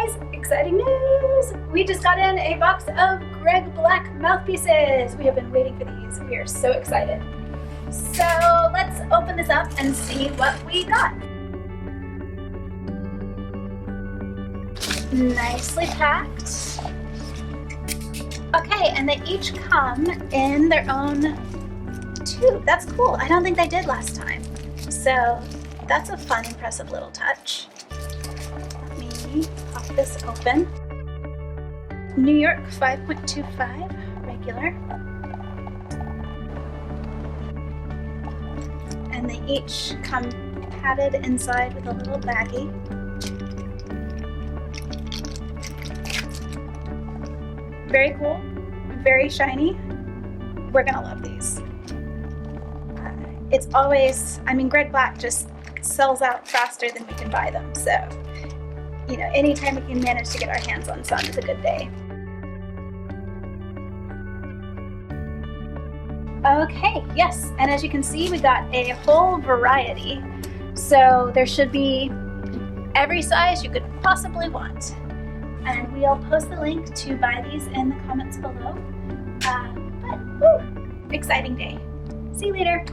guys, exciting news! We just got in a box of Greg Black mouthpieces. We have been waiting for these. We are so excited. So let's open this up and see what we got. Nicely packed. Okay, and they each come in their own tube. That's cool. I don't think they did last time. So that's a fun, impressive little touch. Let me pop this open. New York 5.25 regular. And they each come padded inside with a little baggie. Very cool, very shiny. We're gonna love these. It's always, I mean, Greg Black just sells out faster than we can buy them. So, you know, anytime we can manage to get our hands on some is a good day. Okay, yes, and as you can see, we got a whole variety. So there should be every size you could possibly want. And we'll post the link to buy these in the comments below. But, woo, exciting day. See you later.